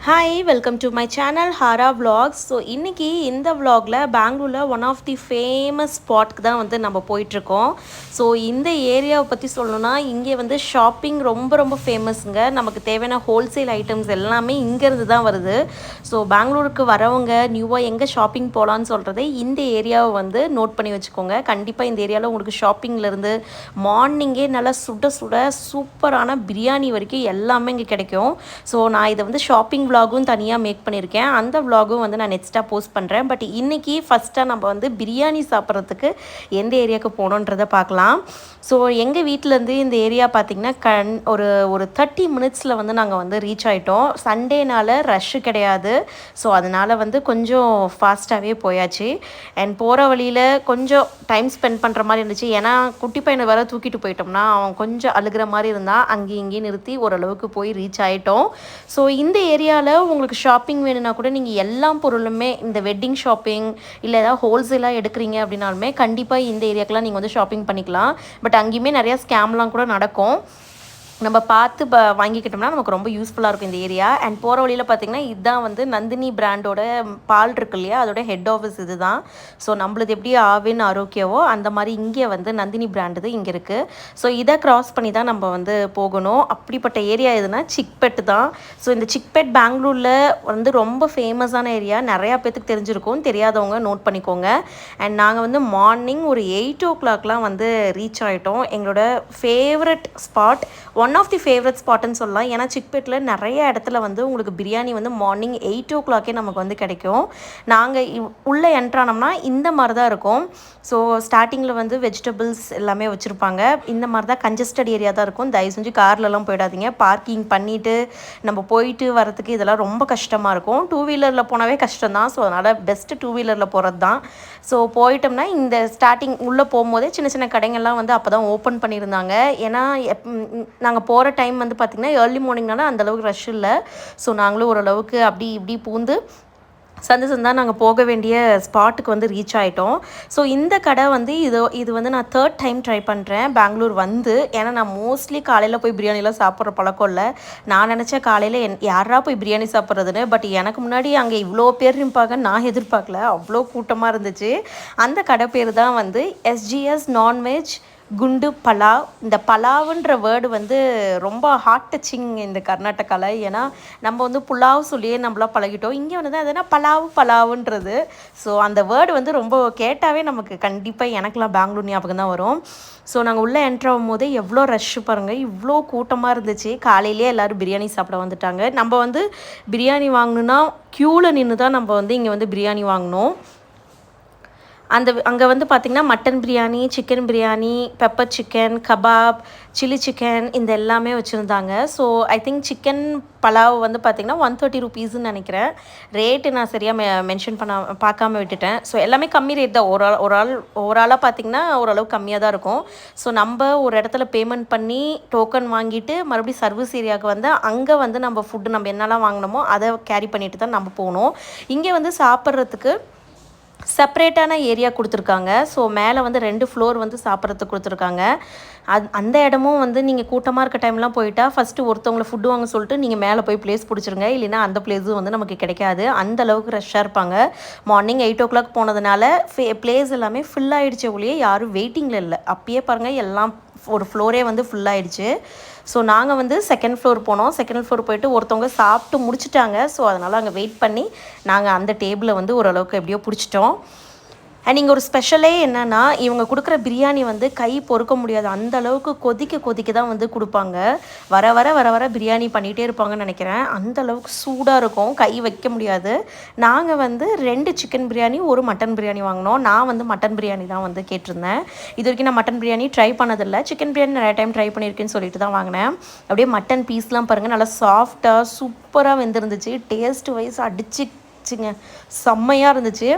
Hi welcome to my channel Hara vlogs. So இன்றைக்கி இந்த vlogல பெங்களூரில் ஒன் ஆஃப் தி ஃபேமஸ் ஸ்பாட்க்கு தான் வந்து நம்ம போயிட்டுருக்கோம். ஸோ இந்த ஏரியாவை பற்றி சொல்லணுன்னா இங்கே வந்து ஷாப்பிங் ரொம்ப ரொம்ப ஃபேமஸுங்க. நமக்கு தேவையான ஹோல்சேல் ஐட்டம்ஸ் எல்லாமே இங்கேருந்து தான் வருது. ஸோ பெங்களூருக்கு வரவங்க நியூவாக எங்கே ஷாப்பிங் போகலான்னு சொல்கிறதே இந்த ஏரியாவை வந்து நோட் பண்ணி வச்சுக்கோங்க. கண்டிப்பாக இந்த ஏரியாவில் உங்களுக்கு ஷாப்பிங்லேருந்து மார்னிங்கே நல்லா சுட சுட சூப்பரான பிரியாணி வரைக்கும் எல்லாமே இங்கே கிடைக்கும். ஸோ நான் இதை வந்து ஷாப்பிங் vlogகும் தனியாக மேக் பண்ணியிருக்கேன். அந்த vlogகும் வந்து நான் நெக்ஸ்ட்டாக போஸ்ட் பண்ணுறேன். பட் இன்றைக்கி ஃபஸ்ட்டாக நம்ம வந்து பிரியாணி சாப்பிட்றதுக்கு எந்த ஏரியாவுக்கு போகணுன்றதை பார்க்கலாம். ஸோ எங்கள் வீட்டிலேருந்து இந்த ஏரியா பார்த்திங்கன்னா ஒரு ஒரு 30 மினிட்ஸில் வந்து நாங்கள் வந்து ரீச் ஆகிட்டோம். சண்டேனால் ரஷ்ஷு கிடையாது. ஸோ அதனால் வந்து கொஞ்சம் ஃபாஸ்ட்டாகவே போயாச்சு. அண்ட் போகிற வழியில் கொஞ்சம் டைம் ஸ்பெண்ட் பண்ணுற மாதிரி இருந்துச்சு. ஏன்னா குட்டி பையனை வேறு தூக்கிட்டு போயிட்டோம்னா அவன் கொஞ்சம் அழுகிற மாதிரி இருந்தால் அங்கேயும் இங்கேயும் நிறுத்தி ஓரளவுக்கு போய் ரீச் ஆகிட்டோம். ஸோ இந்த ஏரியாவில் உங்களுக்கு ஷாப்பிங் வேணும்னா கூட நீங்கள் எல்லா பொருளுமே இந்த வெட்டிங் ஷாப்பிங் இல்லை ஏதாவது ஹோல்சேலாக எடுக்கிறீங்க அப்படின்னாலுமே கண்டிப்பாக இந்த ஏரியாக்கெலாம் நீங்கள் வந்து ஷாப்பிங் பண்ணிக்கலாம். பட் அங்கேயுமே நிறையா ஸ்கேம்லாம் கூட நடக்கும். நம்ம பார்த்து வாங்கிக்கிட்டோம்னா நமக்கு ரொம்ப யூஸ்ஃபுல்லாக இருக்கும் இந்த ஏரியா. அண்ட் போகிற வழியில் பார்த்திங்கன்னா இதுதான் வந்து நந்தினி பிராண்டோட பால் இருக்கு இல்லையா, அதோட ஹெட் ஆஃபீஸ் இது தான். ஸோ நம்மளது எப்படி ஆவின் ஆரோக்கியவோ அந்த மாதிரி இங்கே வந்து நந்தினி பிராண்டு இங்கே இருக்குது. ஸோ இதை க்ராஸ் பண்ணி தான் நம்ம வந்து போகணும். அப்படிப்பட்ட ஏரியா எதுனா சிக்பெட் தான். ஸோ இந்த சிக்பெட் பெங்களூரில் வந்து ரொம்ப ஃபேமஸான ஏரியா. நிறையா பேத்துக்கு தெரிஞ்சிருக்கும், தெரியாதவங்க நோட் பண்ணிக்கோங்க. அண்ட் நாங்கள் வந்து மார்னிங் ஒரு 8 o'clock வந்து ரீச் ஆகிட்டோம். எங்களோட favourite spot, one of the favourite ஸ்பாட்டுன்னு சொல்லலாம். ஏன்னா சிக்பெட்டில் நிறைய இடத்துல வந்து உங்களுக்கு பிரியாணி வந்து மார்னிங் 8 o'clock நமக்கு வந்து கிடைக்கும். நாங்கள் உள்ளே என்ட்ரானோம்னா இந்த மாதிரி தான் இருக்கும். ஸோ ஸ்டார்டிங்கில் வந்து வெஜிடபிள்ஸ் எல்லாமே வச்சுருப்பாங்க. இந்த மாதிரி தான் கன்ஜஸ்டட் ஏரியா தான் இருக்கும். தயவு செஞ்சு கார்லலாம் போயிடாதீங்க. பார்க்கிங் பண்ணிவிட்டு நம்ம போயிட்டு வரத்துக்கு இதெல்லாம் ரொம்ப கஷ்டமாக இருக்கும். 2 வீலரில் போனாவே கஷ்டம் தான். ஸோ அதனால் பெஸ்ட்டு 2 வீலரில் போகிறது தான். ஸோ போயிட்டோம்னா இந்த ஸ்டார்டிங் உள்ளே போகும்போதே சின்ன சின்ன கடைங்கள்லாம் வந்து அப்போ தான் ஓப்பன் பண்ணியிருந்தாங்க. ஏன்னா நாங்கள் போகிற டைம் வந்து பார்த்திங்கன்னா ஏர்லி மார்னிங்னால அந்தளவுக்கு ரஷ் இல்லை. ஸோ நாங்களும் ஓரளவுக்கு அப்படி இப்படி பூந்து சந்தாக நாங்கள் போக வேண்டிய ஸ்பாட்டுக்கு வந்து ரீச் ஆகிட்டோம். ஸோ இந்த கடை வந்து இது வந்து நான் 3rd டைம் ட்ரை பண்ணுறேன் பெங்களூர் வந்து. ஏன்னா நான் மோஸ்ட்லி காலையில் போய் பிரியாணிலாம் சாப்பிட்ற பழக்கம் இல்லை. நான் நினச்சேன் காலையில் யாரா போய் பிரியாணி சாப்பிட்றதுன்னு. பட் எனக்கு முன்னாடி அங்கே இவ்வளோ பேர் இருப்பாங்க நான் எதிர்பார்க்கல. அவ்வளோ கூட்டமாக இருந்துச்சு. அந்த கடை பேர் தான் வந்து SGS நான்வெஜ் குண்டு பலாவ். இந்த பலாவுன்ற வேர்டு வந்து ரொம்ப ஹார்ட் டச்சிங் இந்த கர்நாடகாவில். ஏன்னா நம்ம வந்து புலாவ் சொல்லியே நம்மளாம் பழகிட்டோம். இங்கே வந்து தான் எதுனா பலாவுன்றது. ஸோ அந்த வேர்டு வந்து ரொம்ப கேட்டாவே நமக்கு கண்டிப்பாக எனக்குலாம் பெங்களூர் ஞாபகம் தான் வரும். ஸோ நாங்கள் உள்ளே என்ட்ரு ஆகும் போதே எவ்வளோ ரஷ் பாருங்கள், இவ்வளோ கூட்டமாக இருந்துச்சு. காலையிலேயே எல்லோரும் பிரியாணி சாப்பிட வந்துட்டாங்க. நம்ம வந்து பிரியாணி வாங்கணுன்னா க்யூவில் நின்று தான் நம்ம வந்து இங்கே வந்து பிரியாணி வாங்கினோம். அங்கே வந்து பார்த்திங்கன்னா mutton biryani, chicken biryani, pepper chicken, kebab, chilli chicken இந்த எல்லாமே வச்சுருந்தாங்க. So I think chicken pulao வந்து பார்த்திங்கன்னா 130 rupeesன்னு நினைக்கிறேன். ரேட்டு நான் சரியாக மென்ஷன் பார்க்காம விட்டுட்டேன். ஸோ எல்லாமே கம்மி ரேட் தான். ஓவராலாக பார்த்திங்கன்னா ஓரளவு கம்மியாக தான் இருக்கும். ஸோ நம்ம ஒரு இடத்துல பேமெண்ட் பண்ணி டோக்கன் வாங்கிட்டு மறுபடியும் சர்வீஸ் ஏரியாவுக்கு வந்து அங்கே வந்து நம்ம ஃபுட்டு நம்ம என்னெல்லாம் வாங்கினோமோ அதை கேரி பண்ணிட்டு தான் நம்ம போகணும். இங்கே வந்து சாப்பிட்றதுக்கு செப்பரேட்டான ஏரியா கொடுத்துருக்காங்க. ஸோ மேலே வந்து 2 ஃப்ளோர் வந்து சாப்பிட்றதுக்கு கொடுத்துருக்காங்க. அந்த இடமும் வந்து நீங்கள் கூட்டமாக இருக்க டைம்லாம் போயிட்டா ஃபஸ்ட்டு ஒருத்தவங்களை ஃபுட்டு வாங்க சொல்லிட்டு நீங்கள் மேலே போய் ப்ளேஸ் பிடிச்சிருங்க. இல்லைன்னா அந்த ப்ளேஸும் வந்து நமக்கு கிடைக்காது. அந்த அளவுக்கு ரஷ்ஷாக இருப்பாங்க. மார்னிங் 8 o'clock போனதுனால ப்ளேஸ் எல்லாமே ஃபுல் ஆகிடுச்ச ஒழிய யாரும் வெயிட்டிங்கில் இல்லை. அப்பயே பாருங்கள் எல்லாம் ஒரு ஃப்ளோரே வந்து ஃபுல்லாகிடுச்சு. ஸோ நாங்கள் வந்து 2nd ஃப்ளோர் போனோம். 2nd ஃப்ளோர் போயிட்டு ஒருத்தவங்க சாப்பிட்டு முடிச்சிட்டாங்க. ஸோ அதனால் அங்கே வெயிட் பண்ணி நாங்கள் அந்த டேபிளை வந்து ஓரளவுக்கு எப்படியோ பிடிச்சிட்டோம். அண்ட் இங்கே ஒரு ஸ்பெஷலே என்னென்னா இவங்க கொடுக்குற பிரியாணி வந்து கை பொறுக்க முடியாது. அந்த அளவுக்கு கொதிக்க தான் வந்து கொடுப்பாங்க. வர வர பிரியாணி பண்ணிகிட்டே இருப்பாங்கன்னு நினைக்கிறேன். அந்த அளவுக்கு சூடாக இருக்கும், கை வைக்க முடியாது. நாங்கள் வந்து 2 சிக்கன் பிரியாணி 1 மட்டன் பிரியாணி வாங்கினோம். நான் வந்து மட்டன் பிரியாணி தான் வந்து கேட்டிருந்தேன். இது வரைக்கும் நான் மட்டன் பிரியாணி ட்ரை பண்ணதில்லை. சிக்கன் பிரியாணி நிறைய டைம் ட்ரை பண்ணியிருக்கேன்னு சொல்லிட்டு தான் வாங்கினேன். அப்படியே மட்டன் பீஸ்லாம் பாருங்கள், நல்லா சாஃப்டாக சூப்பராக வெந்திருந்துச்சு. டேஸ்ட் வைஸ் அடிச்சுங்க, செம்மையாக இருந்துச்சு.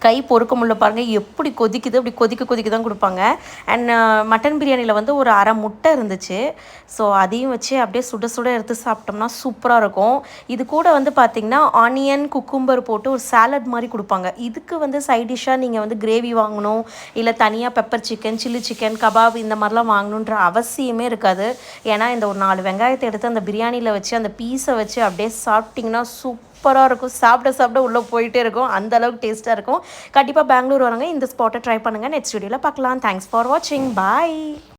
கை பொறுக்க முடியல பாருங்கள், எப்படி கொதிக்குது, அப்படி கொதிக்க தான் கொடுப்பாங்க. அண்ட் மட்டன் பிரியாணியில் வந்து ஒரு அரை முட்டை இருந்துச்சு. ஸோ அதையும் வச்சு அப்படியே சுட சுட எடுத்து சாப்பிட்டோம்னா சூப்பராக இருக்கும். இது கூட வந்து பார்த்திங்கன்னா ஆனியன் குக்கும்பர் போட்டு ஒரு சாலட் மாதிரி கொடுப்பாங்க. இதுக்கு வந்து சைட் டிஷ்ஷாக நீங்கள் வந்து கிரேவி வாங்கணும், இல்லை தனியாக pepper chicken, chilli chicken, kebab இந்த மாதிரிலாம் வாங்கணுன்ற அவசியமே இருக்காது. ஏன்னா இந்த ஒரு 4 வெங்காயத்தை எடுத்து அந்த பிரியாணியில் வச்சு அந்த பீஸை வச்சு அப்படியே சாப்பிட்டிங்கன்னா சூப்பராக இருக்கும். சாப்பிட உள்ளே போயிட்டே இருக்கும். அந்த அளவுக்கு டேஸ்ட்டாக இருக்கும். கண்டிப்பாக பெங்களூர் வரவங்க இந்த ஸ்பாட்டை ட்ரை பண்ணுங்கள். நெக்ஸ்ட் வீடியோவில் பார்க்கலாம். தேங்க்ஸ் ஃபார் வாட்சிங். பாய்.